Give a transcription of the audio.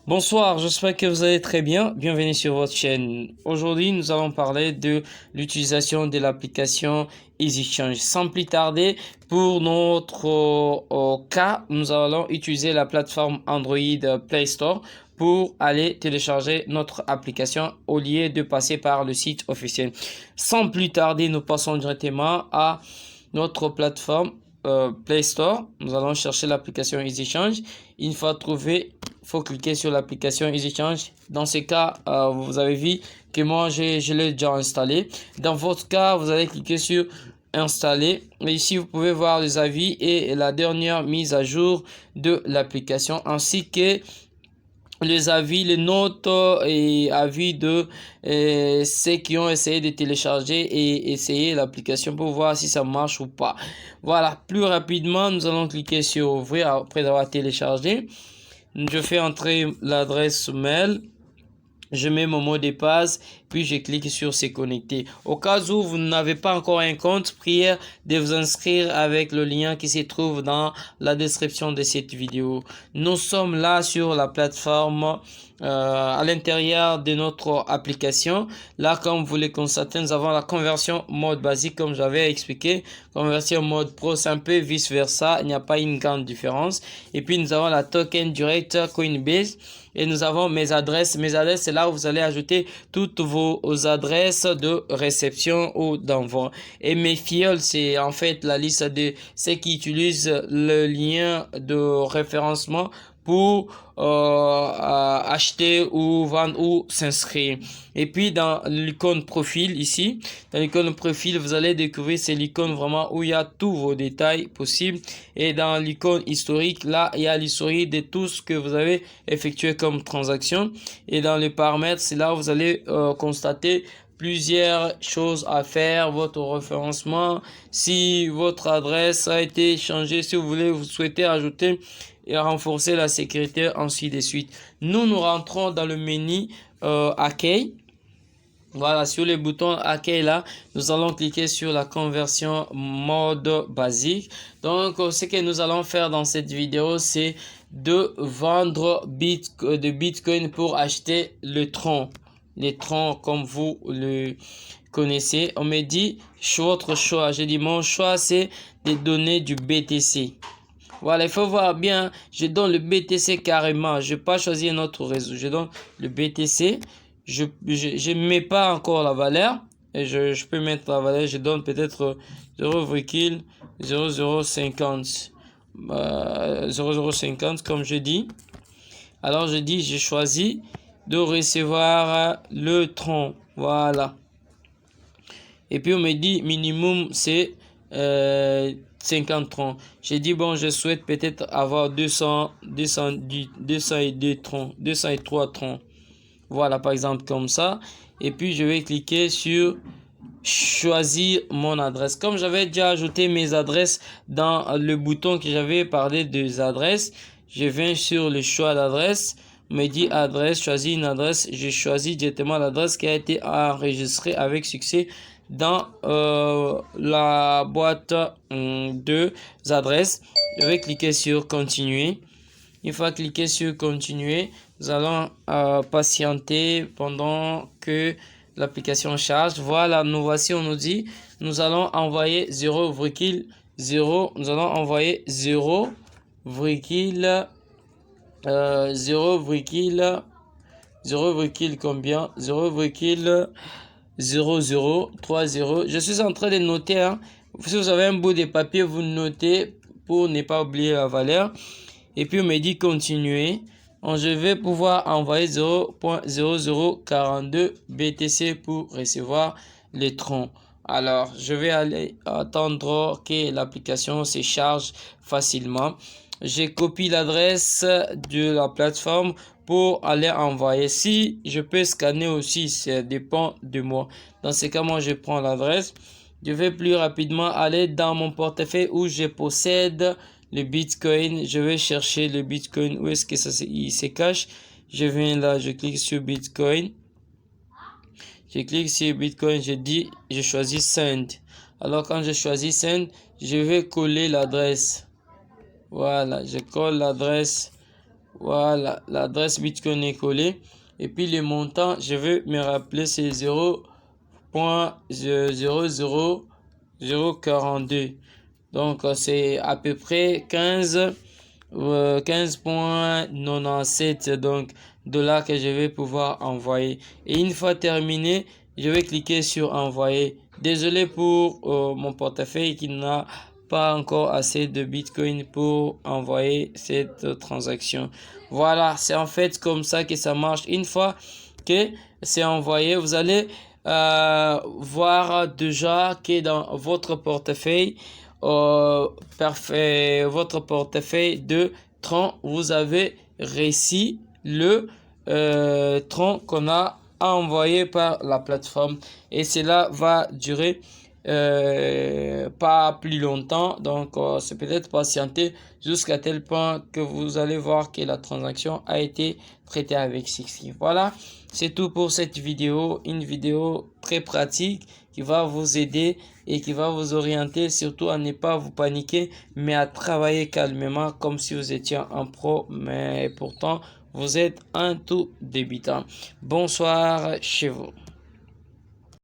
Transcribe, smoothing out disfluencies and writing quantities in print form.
Bonsoir, j'espère que vous allez très bien. Bienvenue sur votre chaîne. Aujourd'hui, nous allons parler de l'utilisation de l'application EasyChange. Sans plus tarder, pour notre cas, nous allons utiliser la plateforme Android Play Store pour aller télécharger notre application au lieu de passer par le site officiel. Sans plus tarder, nous passons directement à notre plateforme Play Store. Nous allons chercher l'application EasyChange. Une fois trouvé, il faut cliquer sur l'application EasyChange. Dans ce cas, vous avez vu que moi, je l'ai déjà installé. Dans votre cas, vous allez cliquer sur installer. Et ici, vous pouvez voir les avis et la dernière mise à jour de l'application, ainsi que les avis, les notes et avis de ceux qui ont essayé de télécharger et essayer l'application pour voir si ça marche ou pas. Voilà, plus rapidement, nous allons cliquer sur ouvrir après avoir téléchargé. Je fais entrer l'adresse mail. Je mets mon mot de passe, puis je clique sur se connecter. Au cas où vous n'avez pas encore un compte, prière de vous inscrire avec le lien qui se trouve dans la description de cette vidéo. Nous sommes là sur la plateforme à l'intérieur de notre application. Là, comme vous le constatez, nous avons la conversion mode basique, comme j'avais expliqué. Conversion mode pro, c'est un peu vice versa. Il n'y a pas une grande différence. Et puis, nous avons la token direct Coinbase. Et nous avons mes adresses. Mes adresses, c'est là où vous allez ajouter toutes vos adresses de réception ou d'envoi. Et mes fioles, c'est en fait la liste de ceux qui utilisent le lien de référencement pour acheter ou vendre ou s'inscrire. Et puis dans l'icône profil ici, dans l'icône profil, vous allez découvrir c'est l'icône vraiment où il y a tous vos détails possibles. Et dans l'icône historique, là, il y a l'historique de tout ce que vous avez effectué comme transaction. Et dans les paramètres, c'est là où vous allez constater plusieurs choses à faire, votre référencement, si votre adresse a été changée, si vous souhaitez ajouter et renforcer la sécurité, ainsi de suite. Nous rentrons dans le menu accueil. Voilà, sur le bouton accueil là, nous allons cliquer sur la conversion mode basique. Donc, ce que nous allons faire dans cette vidéo, c'est de vendre de Bitcoin pour acheter le tron. Les trons comme vous le connaissez. On me dit votre choix. J'ai dit mon choix, c'est de donner du BTC. Voilà, il faut voir bien, je donne le BTC carrément. Je n'ai pas choisi un autre réseau. Je donne le BTC. Je ne mets pas encore la valeur. Et je peux mettre la valeur. Je donne peut-être 0,0050. 0,050 comme je dis. Alors je dis, j'ai choisi de recevoir le tronc. Voilà. Et puis on me dit minimum c'est 50 troncs. J'ai dit bon, je souhaite peut-être avoir 202 troncs, 203 troncs. Voilà, par exemple comme ça. Et puis je vais cliquer sur choisir mon adresse. Comme j'avais déjà ajouté mes adresses dans le bouton que j'avais parlé des adresses, je viens sur le choix d'adresse. On me dit adresse, choisis une adresse. Je choisis directement l'adresse qui a été enregistrée avec succès dans la boîte de adresses. Je vais cliquer sur continuer. Une fois cliqué sur continuer, nous allons patienter pendant que l'application charge. Voilà, nous voici, on nous dit, nous allons envoyer 0,0, nous allons envoyer 0, 0, combien 0,0030. Je suis en train de noter. Hein. Si vous avez un bout de papier, vous notez pour ne pas oublier la valeur. Et puis on me dit continuer. Je vais pouvoir envoyer 0,0042 BTC pour recevoir les troncs. Alors, je vais aller attendre que l'application se charge facilement. Je copie l'adresse de la plateforme pour aller envoyer. Si je peux scanner aussi, ça dépend de moi. Dans ce cas, moi, je prends l'adresse. Je vais plus rapidement aller dans mon portefeuille où je possède le Bitcoin. Je vais chercher le Bitcoin. Où est-ce que il se cache? Je viens là, je clique sur Bitcoin. Je clique sur Bitcoin, je choisis Send. Alors quand je choisis Send, je vais coller l'adresse. Voilà, je colle l'adresse Voilà, l'adresse Bitcoin est collée. Et puis les montants, je vais me rappeler, c'est 0.00042. Donc c'est à peu près 15,97 donc dollars que je vais pouvoir envoyer. Et une fois terminé, je vais cliquer sur envoyer. Désolé pour mon portefeuille qui n'a pas encore assez de Bitcoin pour envoyer cette transaction. Voilà, c'est en fait comme ça que ça marche. Une fois que c'est envoyé, vous allez voir déjà que dans votre portefeuille, votre portefeuille de Tron, vous avez réussi le Tron qu'on a envoyé par la plateforme, et cela va durer pas plus longtemps. Donc c'est peut-être patienter jusqu'à tel point que vous allez voir que la transaction a été traitée avec Sixty. Voilà, c'est tout pour cette vidéo, une vidéo très pratique qui va vous aider et qui va vous orienter surtout à ne pas vous paniquer, mais à travailler calmement comme si vous étiez un pro, mais pourtant vous êtes un tout débutant. Bonsoir chez vous.